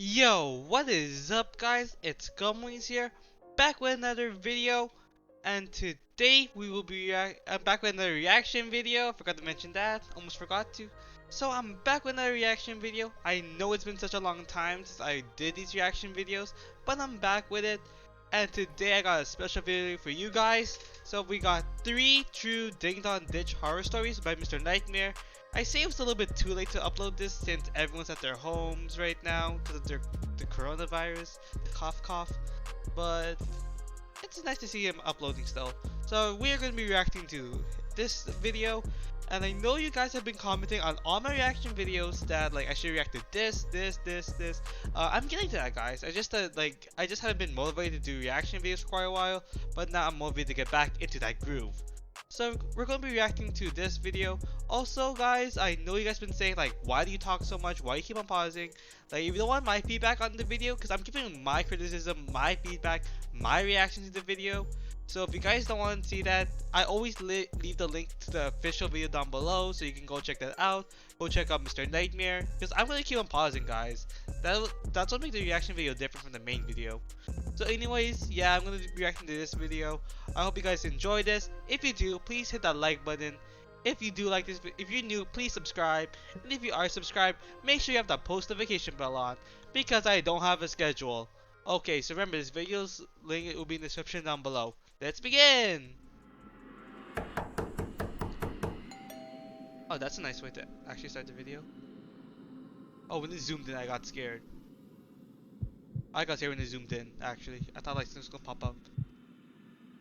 Yo, what is up guys? It's Gumwings here, back with another video, and today we will be back with another reaction video. Forgot to mention that, almost forgot to. So I'm back with another reaction video. I know it's been such a long time since I did these reaction videos, but I'm back with it. And today I got a special video for you guys. So we got 3 true Ding Dong Ditch horror stories by Mr. Nightmare. I say it was a little bit too late to upload this since everyone's at their homes right now because of the coronavirus, the cough cough. But it's nice to see him uploading still. So we are going to be reacting to this video, and I know you guys have been commenting on all my reaction videos that like I should react to this. I'm getting to that, guys. I just haven't been motivated to do reaction videos for quite a while, but now I'm motivated to get back into that groove. So we're gonna be reacting to this video. Also, guys, I know you guys been saying like, why do you talk so much? Why do you keep on pausing? Like, if you don't want my feedback on the video, because I'm giving my criticism, my feedback, my reaction to the video. So if you guys don't want to see that, I always leave the link to the official video down below, so you can go check that out. Go check out Mr. Nightmare, because I'm gonna keep on pausing, guys. That's what makes the reaction video different from the main video. So anyways, yeah, I'm gonna be reacting to this video. I hope you guys enjoy this. If you do, please hit that like button. If you do like this, if you're new, please subscribe. And if you are subscribed, make sure you have that post notification bell on, because I don't have a schedule. Okay, so remember, this video's link will be in the description down below. Let's begin! Oh, that's a nice way to actually start the video. Oh, when it zoomed in, I got scared. I got scared when it zoomed in, actually. I thought like things was gonna pop up.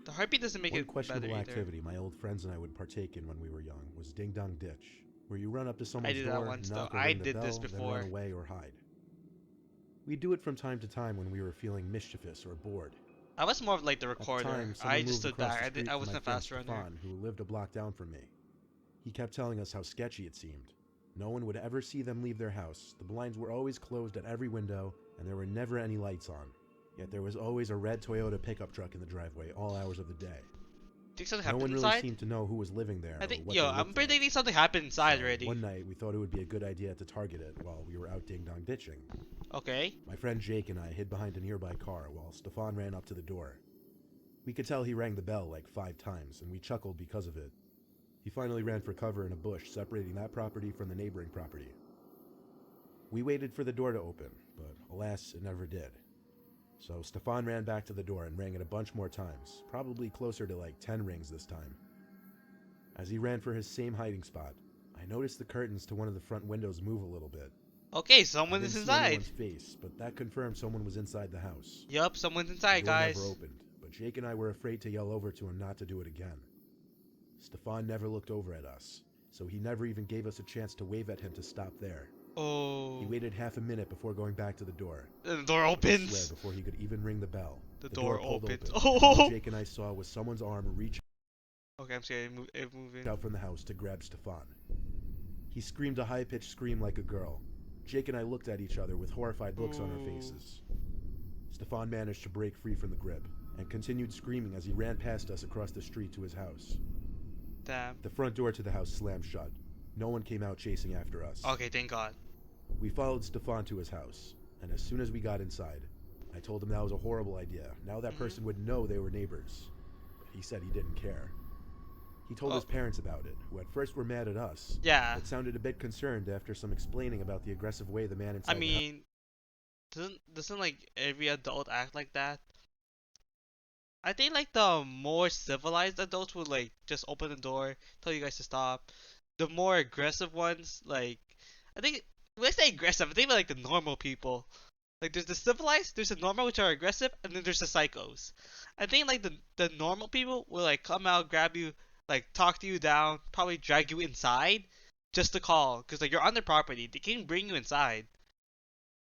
The heartbeat doesn't make One it better questionable either. activity my old friends and I would partake in when we were young was Ding Dong Ditch, where you run up to I someone's did that door, once though. knock or I ring the did this bell, then run before. away or hide. We'd do it from time to time when we were feeling mischievous or bored. I was more of like the At the recorder. time, I someone just moved stood across back. the street I from wasn't my a friend fast runner. Stefan, who lived a block down from me. He kept telling us how sketchy it seemed. No one would ever see them leave their house. The blinds were always closed at every window, and there were never any lights on. Yet there was always a red Toyota pickup truck in the driveway all hours of the day. Think something No happened one really inside? seemed to know who was living there I or think, what yo, they I'm looked like. predicting something happened inside So, already. one night, we thought it would be a good idea to target it while we were out ding-dong ditching. Okay. My friend Jake and I hid behind a nearby car while Stefan ran up to the door. We could tell he rang the bell like 5 times, and we chuckled because of it. He finally ran for cover in a bush separating that property from the neighboring property. We waited for the door to open, but alas, it never did. So Stefan ran back to the door and rang it a bunch more times, probably closer to like 10 rings this time. As he ran for his same hiding spot, I noticed the curtains to one of the front windows move a little bit. Okay, I someone didn't is see inside. anyone's face, but that confirmed someone was inside the house. Yup, someone's The inside, door guys. never opened, but Jake and I were afraid to yell over to him not to do it again. Stefan never looked over at us, so he never even gave us a chance to wave at him to stop there. Oh. He waited half a minute before going back to the door. The door I opens. swear, before he could even ring the bell. The door pulled opens. open, Oh. and all Jake and I saw was someone's arm reach Okay, I'm scared. It moving. out from the house to grab Stefan. He screamed a high-pitched scream like a girl. Jake and I looked at each other with horrified looks on our faces. Stefan managed to break free from the grip and continued screaming as he ran past us across the street to his house. Damn. The front door to the house slammed shut. No one came out chasing after us. Okay, thank God. We followed Stefan to his house, and as soon as we got inside, I told him that was a horrible idea. Now that person would know they were neighbors. But he said he didn't care. He told his parents about it, who at first were mad at us. Yeah. But sounded a bit concerned after some explaining about the aggressive way the man inside I the house. mean, doesn't like every adult act like that? I think like the more civilized adults would like just open the door, tell you guys to stop. The more aggressive ones, like I think when I say aggressive, I think like the normal people. Like there's the civilized, there's the normal which are aggressive, and then there's the psychos. I think like the normal people will like come out, grab you, like talk to you down, probably drag you inside, just to call, cause like you're on their property, they can bring you inside.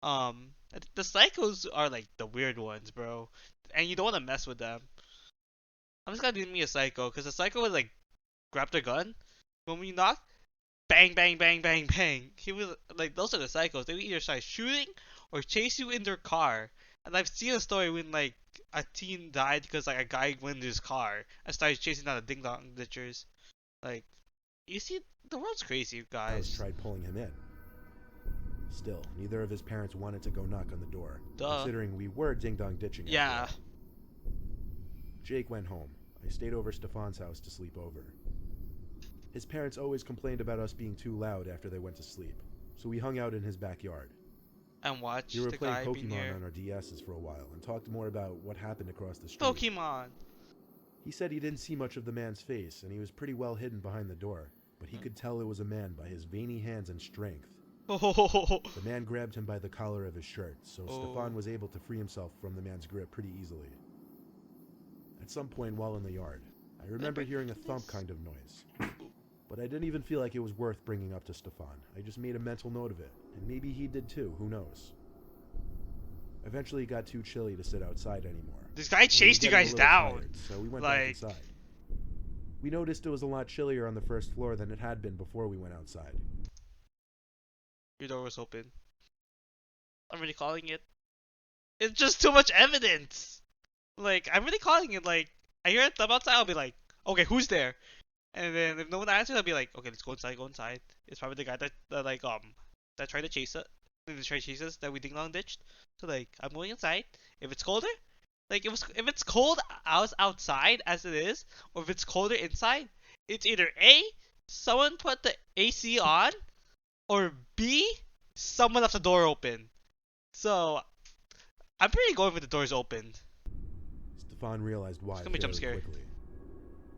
The psychos are like the weird ones, bro, and you don't want to mess with them. I'm just gonna do me a psycho, cause a psycho would like grab their gun when we knock, bang, bang, bang, bang, bang. He was like, those are the psychos. They would either start shooting or chase you in their car. And I've seen a story when like a teen died because like a guy went in his car and started chasing down the ding dong ditchers. Like, you see, the world's crazy, House guys. tried pulling him in. Still, neither of his parents wanted to go knock on the door, Duh. considering we were ding-dong ditching after Yeah. all. Jake went home. I stayed over Stefan's house to sleep over. His parents always complained about us being too loud after they went to sleep, so we hung out in his backyard. And watch We were the playing guy being Pokemon here. on our DSs for a while and talked more about what happened across the street. Pokemon. He said he didn't see much of the man's face and he was pretty well hidden behind the door, but he could tell it was a man by his veiny hands and strength. Oh. The man grabbed him by the collar of his shirt, so Stefan was able to free himself from the man's grip pretty easily. At some point while in the yard, I remember hearing a thump kind of noise. But I didn't even feel like it was worth bringing up to Stefan. I just made a mental note of it, and maybe he did too, who knows. Eventually it got too chilly to sit outside anymore. This guy chased you guys down. Tired, so we went back inside. We noticed it was a lot chillier on the first floor than it had been before we went outside. Your door was open. I'm really calling it. It's just too much evidence. Like, I'm really calling it. Like, I hear a thumb outside, I'll be like, okay, who's there? And then if no one answers, I'll be like, okay, let's go inside, go inside. It's probably the guy that tried to chase us, that we ding dong ditched. So like, I'm going inside. If it's colder, like if it's cold outside as it is, or if it's colder inside, it's either A, someone put the AC on, or B, someone left the door open. So I'm pretty going with the doors opened. Stefan realized why It's gonna be a jump scare. quickly.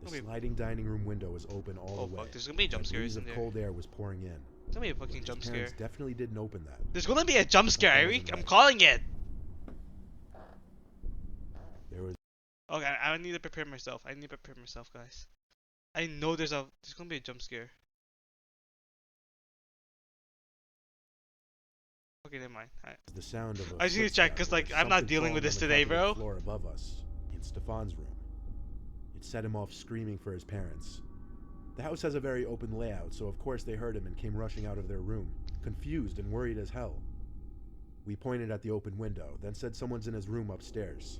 The sliding dining room window was open all the way. Fuck, there's gonna be a jump scare, isn't there? Cold air was pouring in. There's gonna be a fucking jump scare. His parents definitely didn't open that. There's gonna be a jump scare, Eric. I'm calling it. There was. Okay, I need to prepare myself. Guys. I know there's gonna be a jump scare. Okay, never mind. The sound of. I just need to check, cause like I'm not dealing with this today, bro. Floor above us, in Stefan's room. It set him off screaming for his parents. The house has a very open layout, so of course they heard him and came rushing out of their room, confused and worried as hell. We pointed at the open window, then said someone's in his room upstairs.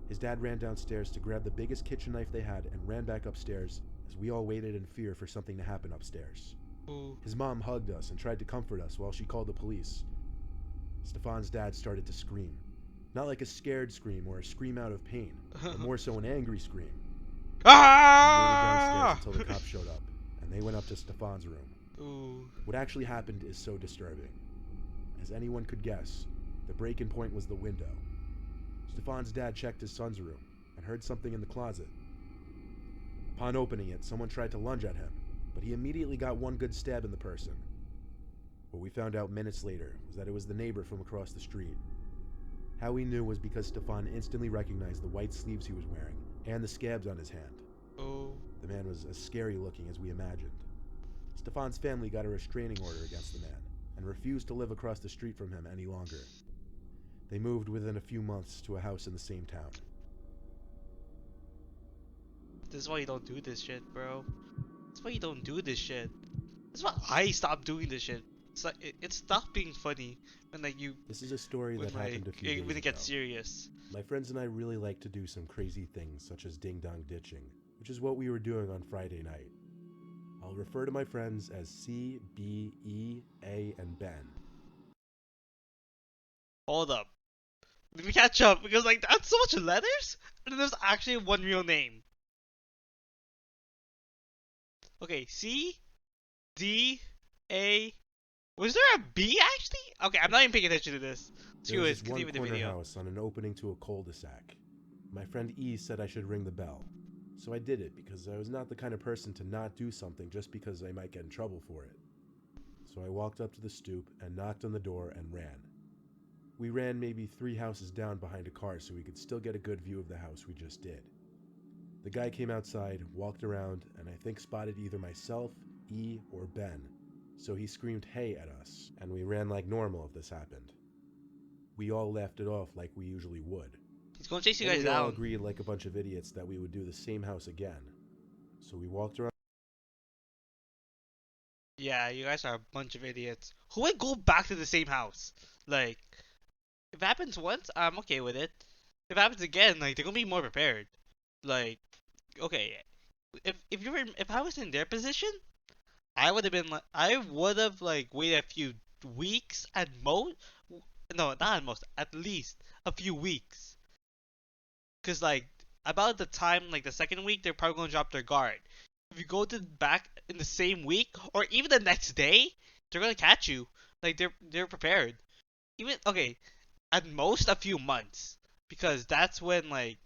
His dad ran downstairs to grab the biggest kitchen knife they had and ran back upstairs as we all waited in fear for something to happen upstairs. Ooh. His mom hugged us and tried to comfort us while she called the police. Stefan's dad started to scream. Not like a scared scream or a scream out of pain, but more so an angry scream. Ah! We waited downstairs until the cops showed up, and they went up to Stefan's room. Ooh. What actually happened is so disturbing. As anyone could guess, the break-in point was the window. Stefan's dad checked his son's room and heard something in the closet. Upon opening it, someone tried to lunge at him, but he immediately got one good stab in the person. What we found out minutes later was that it was the neighbor from across the street. How we knew was because Stefan instantly recognized the white sleeves he was wearing and the scabs on his hand. Oh. The man was as scary looking as we imagined. Stefan's family got a restraining order against the man and refused to live across the street from him any longer. They moved within a few months to a house in the same town. This is why you don't do this shit, bro. That's why you don't do this shit. That's why I stopped doing this shit. It's like it stopped being funny when like you. This is a story that happened a few days when it gets ago. serious. My friends and I really like to do some crazy things such as ding-dong ditching, which is what we were doing on Friday night. I'll refer to my friends as C, B, E, A, and Ben. Hold up. Let me catch up because like that's so much letters and then there's actually one real name. Okay, C, D, A. Was there a B actually? Okay, I'm not even paying attention to this. There was this one corner house on an opening to a cul-de-sac. My friend E said I should ring the bell. So I did it because I was not the kind of person to not do something just because I might get in trouble for it. So I walked up to the stoop and knocked on the door and ran. We ran maybe 3 houses down behind a car so we could still get a good view of the house we just did. The guy came outside, walked around, and I think spotted either myself, E, or Ben. So he screamed "hey" at us, and we ran like normal if this happened. We all laughed it off like we usually would. He's gonna chase you guys We down. all agreed like a bunch of idiots that we would do the same house again. So we walked around. Yeah, you guys are a bunch of idiots. Who would go back to the same house? Like, if it happens once, I'm okay with it. If it happens again, like they're gonna be more prepared. Like, okay, if I was in their position, I would have like waited a few weeks at most. No, not at most. At least a few weeks. Cause like about the time like the second week, they're probably gonna drop their guard. If you go to back in the same week or even the next day, they're gonna catch you. Like they're prepared. Even okay, at most a few months, because that's when like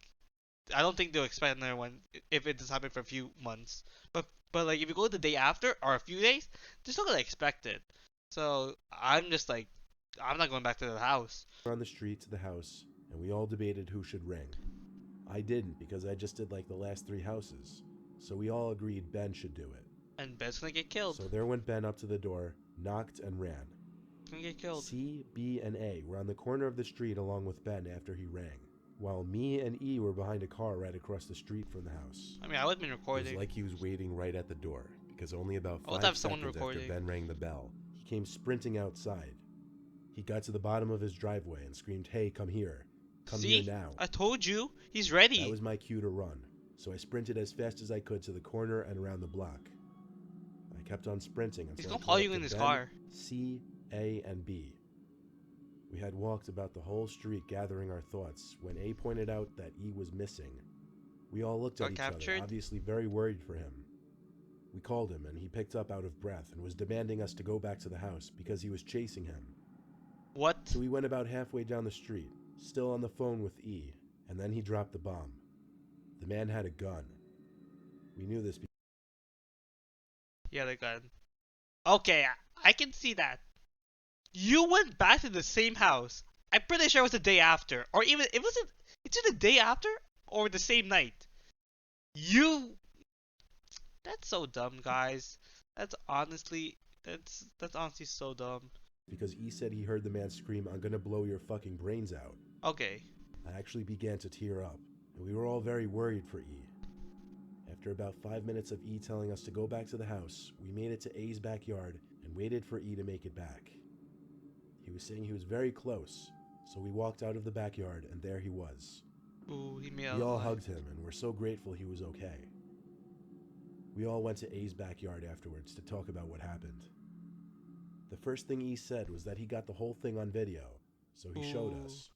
I don't think they'll expect another one if it does happen for a few months. But like if you go the day after or a few days, they're still gonna expect it. So I'm just like I'm not going back to the house. On the street to the house, and we all debated who should ring. I didn't because I just did like the last 3 houses. So we all agreed Ben should do it. And Ben's gonna get killed. So there went Ben up to the door, knocked, and ran. He's gonna get killed. C, B, and A were on the corner of the street along with Ben after he rang, while me and E were behind a car right across the street from the house. I mean, I would have been It recording. was like he was waiting right at the door, because only about I would 5 have someone seconds after recording. Ben rang the bell, he came sprinting outside. He got to the bottom of his driveway and screamed, "Hey, come here. Come See? here now." I told you. He's ready. That was my cue to run, so I sprinted as fast as I could to the corner and around the block. I kept on sprinting until He's I gonna caught follow up you to in his Ben, car. C, A, and B. We had walked about the whole street gathering our thoughts when A pointed out that E was missing. We all looked at Got each captured? other, obviously very worried for him. We called him and he picked up out of breath and was demanding us to go back to the house because he was chasing him. What? So we went about halfway down the street, still on the phone with E, and then he dropped the bomb. The man had a gun. We knew this Yeah, the gun. Okay, I can see that. You went back to the same house. I'm pretty sure it was the day after, or even it wasn't. It's either the day after or the same night. You. That's so dumb, guys. That's honestly so dumb. because E said he heard the man scream, "I'm gonna blow your fucking brains out." Okay. I actually began to tear up, and we were all very worried for E. After about 5 minutes of E telling us to go back to the house, we made it to A's backyard and waited for E to make it back. He was saying he was very close, so we walked out of the backyard and there he was. Ooh, he made We all alive. hugged him and were so grateful he was okay. We all went to A's backyard afterwards to talk about what happened. The first thing E said was that he got the whole thing on video, so he showed Ooh. us.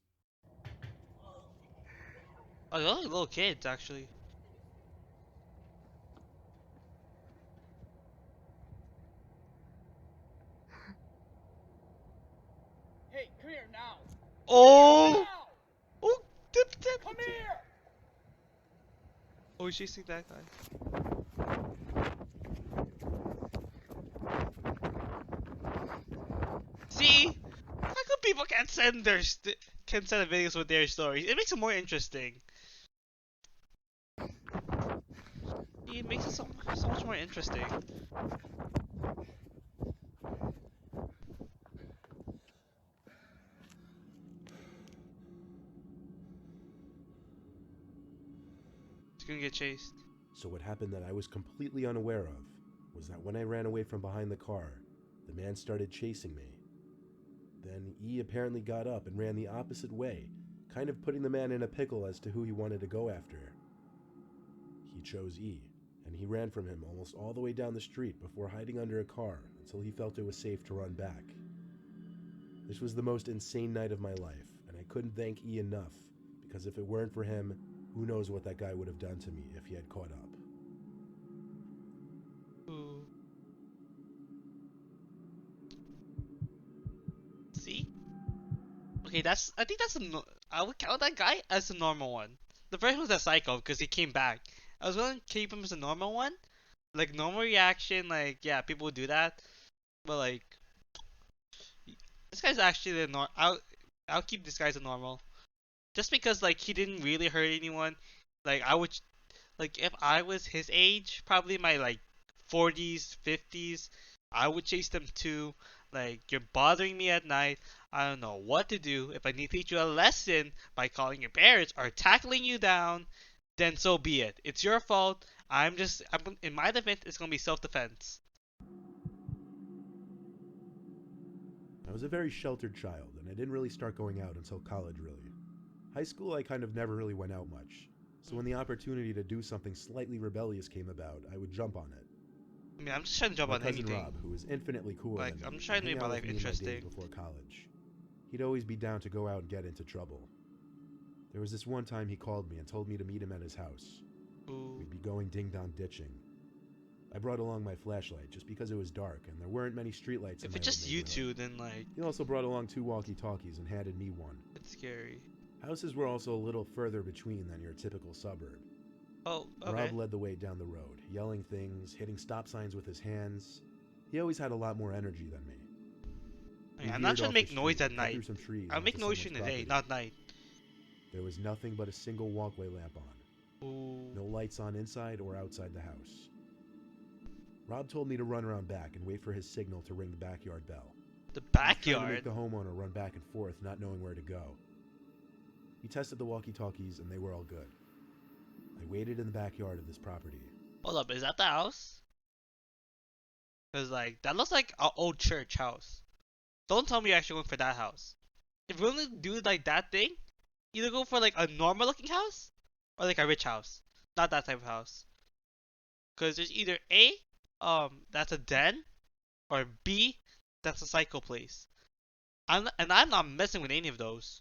Oh, they're like little kids, actually. Hey, come here now. Oh! Now! Oh! Dip. Come here! Oh, he's chasing that guy. See? How come people can't send can send videos with their stories? It makes it more interesting. It makes it so much more interesting. He's gonna get chased. So what happened that I was completely unaware of was that when I ran away from behind the car, the man started chasing me. Then E apparently got up and ran the opposite way, kind of putting the man in a pickle as to who he wanted to go after. He chose E, and he ran from him almost all the way down the street before hiding under a car until he felt it was safe to run back. This was the most insane night of my life, and I couldn't thank E enough, because if it weren't for him, who knows what that guy would have done to me if he had caught up. Ooh. See? Okay, I think that's I would count that guy as the normal one. The first one's a psycho because he came back. I was gonna keep him as a normal one, like normal reaction. Like yeah, people would do that, but like this guy's actually the I'll keep this guy as a normal, just because like he didn't really hurt anyone. Like I would like if I was his age, probably my like 40s, 50s, I would chase them too. Like you're bothering me at night. I don't know what to do. If I need to teach you a lesson by calling your parents or tackling you down, then so be it. It's your fault. I'm in my defense. It's gonna be self-defense. I was a very sheltered child, and I didn't really start going out until college, really. High school, I kind of never really went out much, so when the opportunity to do something slightly rebellious came about, I would jump on it. I mean, I'm just trying to jump My on cousin anything. Rob, who was infinitely cooler Like, than me, I'm just would trying to hang make my out with life me in my days interesting. before college. He'd always be down to go out and get into trouble. There was this one time he called me and told me to meet him at his house. Ooh. We'd be going ding-dong ditching. I brought along my flashlight just because it was dark and there weren't many streetlights in If my it's old just you two, neighborhood. then like, He also brought along 2 walkie-talkies and handed me one. it's scary. Houses were also a little further between than your typical suburb. Oh, Rob okay. led the way down the road, yelling things, hitting stop signs with his hands. He always had a lot more energy than me. I We mean, I'm not veered trying to off the make noise street at and cut through night. some trees I'll make onto noise someone's during the day, property. not night. There was nothing but a single walkway lamp on. Ooh. No lights on inside or outside the house. Rob told me to run around back and wait for his signal to ring the backyard bell. The He was trying to make backyard. the homeowner run back and forth, not knowing where to go. He tested the walkie-talkies and they were all good. I waited in the backyard of this property. Hold up, is that the house? Cause like that looks like an old church house. Don't tell me you're actually going for that house. If you're gonna do like that thing, either go for like a normal looking house or like a rich house. Not that type of house. Cause there's either A, that's a den, or B, that's a psycho place. I'm not messing with any of those.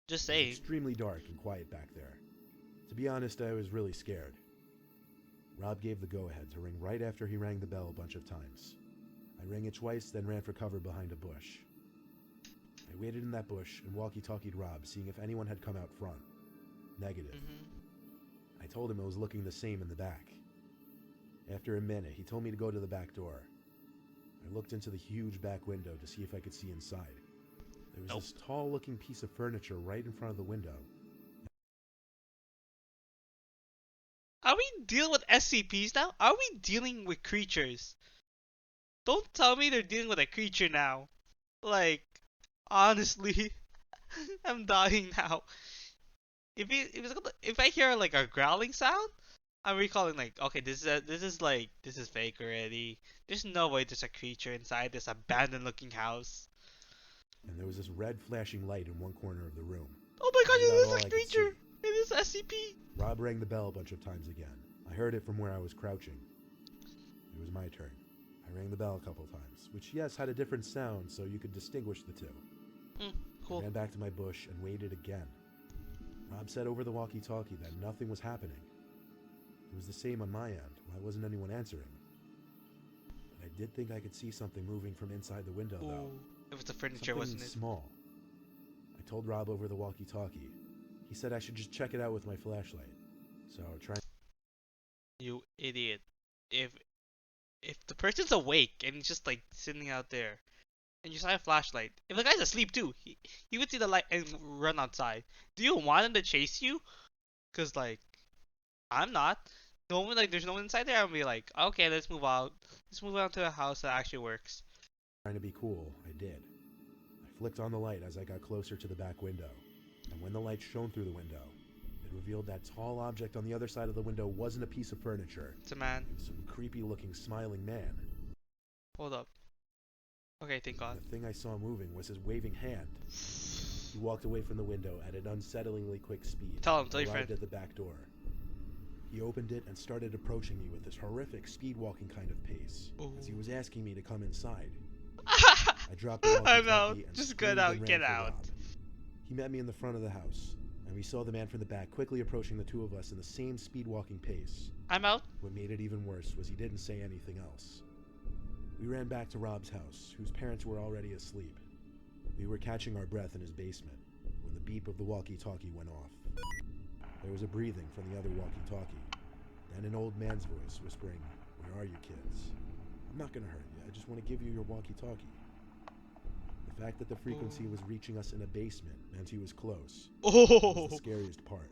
Just It was saying. extremely dark and quiet back there. To be honest, I was really scared. Rob gave the go-ahead to ring right after he rang the bell a bunch of times. I rang it twice, then ran for cover behind a bush. I waited in that bush and walkie-talkied Rob, seeing if anyone had come out front. Negative. I told him it was looking the same in the back. After a minute, he told me to go to the back door. I looked into the huge back window to see if I could see inside. There was Nope. this tall-looking piece of furniture right in front of the window. Are we dealing with SCPs now? Are we dealing with creatures? Don't tell me they're dealing with a creature now. Like, honestly, I'm dying now. If I hear like a growling sound, I'm recalling like, okay, this is fake already. There's no way there's a creature inside this abandoned looking house. And there was this red flashing light in one corner of the room. Oh my god, That's it about is all a I could creature! see. It is SCP! Rob rang the bell a bunch of times again. I heard it from where I was crouching. It was my turn. I rang the bell a couple times, which yes, had a different sound so you could distinguish the two. I Cool. ran back to my bush and waited again. Rob said over the walkie-talkie that nothing was happening. It was the same on my end. Why wasn't anyone answering? But I did think I could see something moving from inside the window, though. Ooh, it was the furniture, Something wasn't it? small. I told Rob over the walkie-talkie. He said I should just check it out with my flashlight. So trying. You idiot. If the person's awake and he's just like sitting out there, and you saw a flashlight, if the guy's asleep too, he would see the light and run outside. Do you want him to chase you? Cause like, I'm not. No one like there's no one inside there. I'll be like, okay, let's move out. Let's move out to a house that actually works. Trying to be cool, I did. I flicked on the light as I got closer to the back window, and when the light shone through the window, it revealed that tall object on the other side of the window wasn't a piece of furniture. It's a man. It was some creepy-looking, smiling man. Hold up. Okay, thank God. The thing I saw moving was his waving hand. He walked away from the window at an unsettlingly quick speed. Tell him, tell and your arrived friend. at the back door. He opened it and started approaching me with this horrific speed-walking kind of pace, as he was asking me to come inside. I dropped the I'm walkie-talkie out. and Just screamed get out. and ran Get for out. Rob. He met me in the front of the house, and we saw the man from the back quickly approaching the two of us in the same speed-walking pace. I'm out. What made it even worse was he didn't say anything else. We ran back to Rob's house, whose parents were already asleep. We were catching our breath in his basement when the beep of the walkie-talkie went off. There was a breathing from the other walkie-talkie, then an old man's voice whispering, "Where are you kids? I'm not gonna hurt you, I just want to give you your walkie-talkie." The fact that the frequency was reaching us in a basement meant he was close. That was Oh. the scariest part.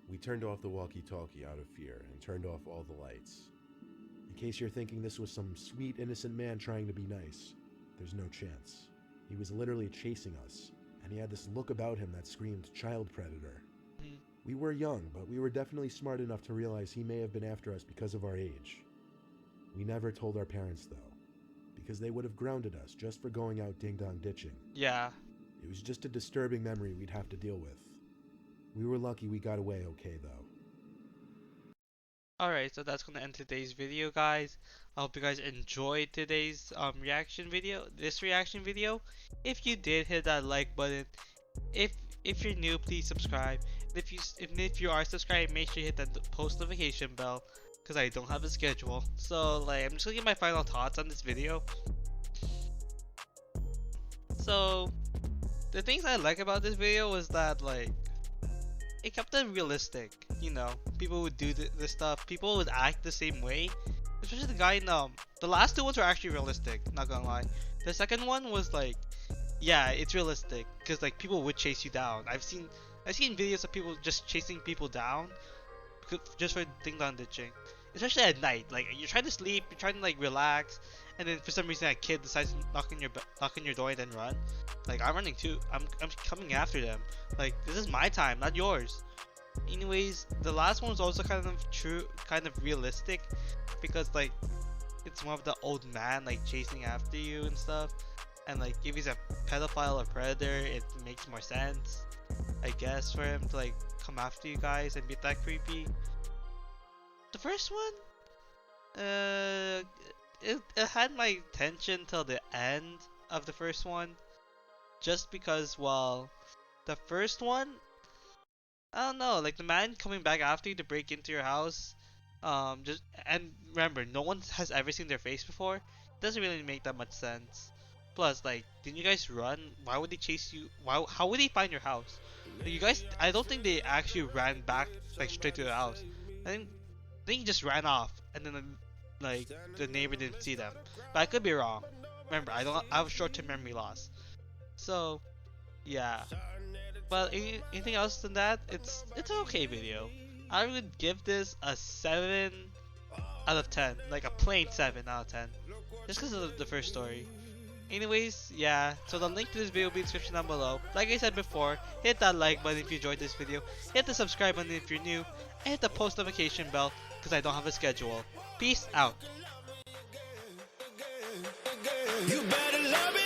We turned off the walkie-talkie out of fear and turned off all the lights. In case you're thinking this was some sweet, innocent man trying to be nice, there's no chance. He was literally chasing us, and he had this look about him that screamed child predator. Mhm. We were young, but we were definitely smart enough to realize he may have been after us because of our age. We never told our parents, though, because they would have grounded us just for going out ding-dong ditching. Yeah. It was just a disturbing memory we'd have to deal with. We were lucky we got away okay, though. Alright, so that's gonna end today's video, guys. I hope you guys enjoyed today's this reaction video. If you did, hit that like button. If if you're new, please subscribe. And if you are subscribed, make sure you hit that post notification bell, because I don't have a schedule. So like, I'm just gonna give my final thoughts on this video. So the things I like about this video was that like, it kept it realistic. You know, people would do this stuff. People would act the same way. Especially the guy in the last two ones were actually realistic. Not gonna lie. The second one was like, yeah, it's realistic because like people would chase you down. I've seen videos of people just chasing people down just for ding dong ditching. Especially at night, like you're trying to sleep, you're trying to like relax, and then for some reason that kid decides to knock on your door and then run. Like I'm running too. I'm coming after them. Like this is my time, not yours. Anyways, the last one was also kind of true, kind of realistic, because like it's more of the old man like chasing after you and stuff. And like if he's a pedophile or predator, it makes more sense, I guess, for him to like come after you guys and be that creepy. The first one, it had my attention till the end of the first one, just because, well, the first one, I don't know, like the man coming back after you to break into your house, just, and remember, no one has ever seen their face before. It doesn't really make that much sense. Plus, like, didn't you guys run? Why would they chase you? How would they find your house? Like, you guys, I don't think they actually ran back like straight to the house. I think he just ran off, and then like the neighbor didn't see them. But I could be wrong. Remember, I have short-term memory loss. So, yeah. But anything else than that, it's an okay video. I would give this a 7 out of 10, like a plain 7 out of 10, just because of the first story. Anyways, yeah, so the link to this video will be in the description down below. Like I said before, hit that like button if you enjoyed this video, hit the subscribe button if you're new, and hit the post notification bell because I don't have a schedule. Peace out. You better love